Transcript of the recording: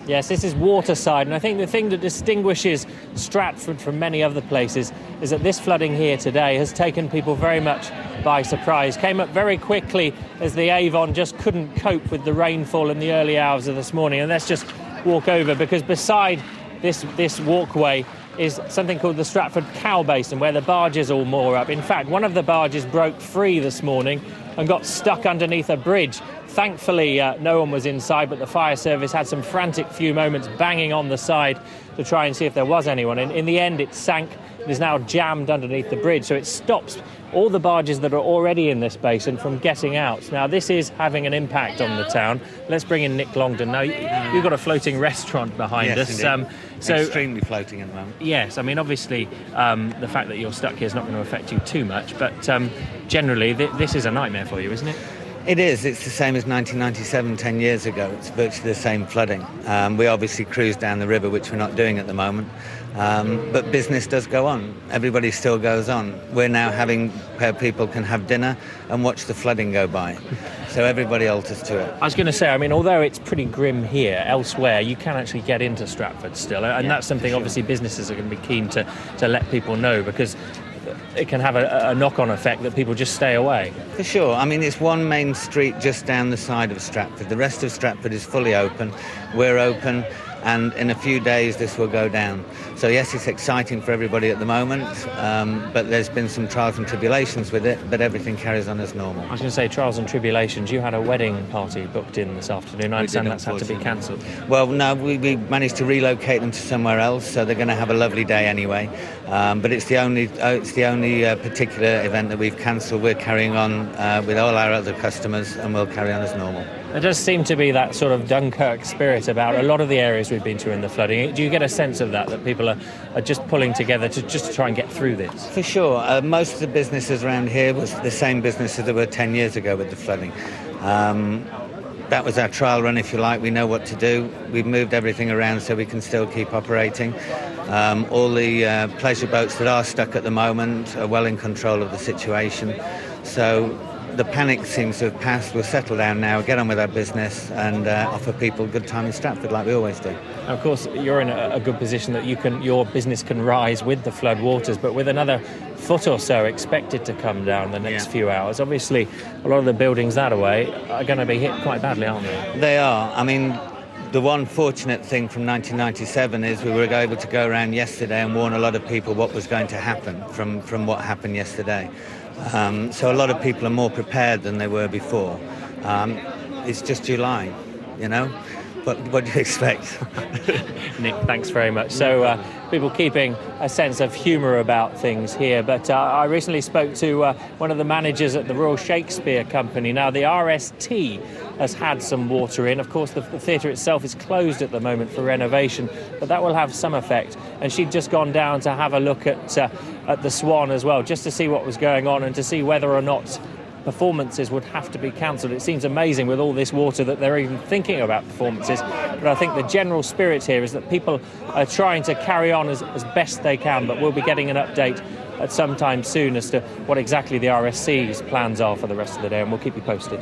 Yes, this is waterside, and I think the thing that distinguishes Stratford from many other places is that this flooding here today has taken people very much by surprise. Came up very quickly as the Avon just couldn't cope with the rainfall in the early hours of this morning. And let's just walk over, because beside this walkway is something called the Stratford Canal basin, where the barges all moor up. In fact, one of the barges broke free this morning and got stuck underneath a bridge. Thankfully, no one was inside, but the fire service had some frantic few moments banging on the side to try and see if there was anyone. In the end, it sank. It is now jammed underneath the bridge, so it stops all the barges that are already in this basin from getting out. Now, this is having an impact on the town. Let's bring in Nick Longdon. Now, you've got a floating restaurant behind us. So extremely floating at the moment. Yes, I mean, obviously, the fact that you're stuck here is not going to affect you too much, but generally, this is a nightmare for you, isn't it? It is. It's the same as 1997, 10 years ago. It's virtually the same flooding. We obviously cruise down the river, which we're not doing at the moment. But business does go on. Everybody still goes on. We're now having where people can have dinner and watch the flooding go by. So everybody alters to it. I was going to say, I mean, although it's pretty grim here, elsewhere you can actually get into Stratford still. And that's something obviously businesses are going to be keen to let people know, because it can have a knock-on effect that people just stay away. For sure. I mean, it's one main street just down the side of Stratford. The rest of Stratford is fully open. We're open, and in a few days this will go down. So yes, it's exciting for everybody at the moment, but there's been some trials and tribulations with it, but everything carries on as normal. I was going to say trials and tribulations. You had a wedding party booked in this afternoon. I understand that's had to be cancelled. Well, no, we managed to relocate them to somewhere else, so they're going to have a lovely day anyway. But it's the only particular event that we've cancelled. We're carrying on with all our other customers, and we'll carry on as normal. There does seem to be that sort of Dunkirk spirit about a lot of the areas we've been to in the flooding. Do you get a sense of that people are just pulling together to try and get through this? For sure. Most of the businesses around here was the same businesses that were 10 years ago with the flooding. That was our trial run, if you like. We know what to do. We've moved everything around so we can still keep operating. All the pleasure boats that are stuck at the moment are well in control of the situation. So the panic seems to have passed. We'll settle down now, get on with our business, and offer people a good time in Stratford like we always do. Of course, you're in a good position that your business can rise with the flood waters, but with another foot or so expected to come down the next few hours, obviously a lot of the buildings that way are going to be hit quite badly, aren't they? They are. I mean, the one fortunate thing from 1997 is we were able to go around yesterday and warn a lot of people what was going to happen from what happened yesterday. So a lot of people are more prepared than they were before. It's just July, you know. What do you expect? Nick, thanks very much. So people keeping a sense of humour about things here. But I recently spoke to one of the managers at the Royal Shakespeare Company. Now, the RST has had some water in. Of course, the theatre itself is closed at the moment for renovation, but that will have some effect. And she'd just gone down to have a look at the Swan as well, just to see what was going on and to see whether or not performances would have to be cancelled. It seems amazing with all this water that they're even thinking about performances, but I think the general spirit here is that people are trying to carry on as best they can, but we'll be getting an update at some time soon as to what exactly the RSC's plans are for the rest of the day, and we'll keep you posted.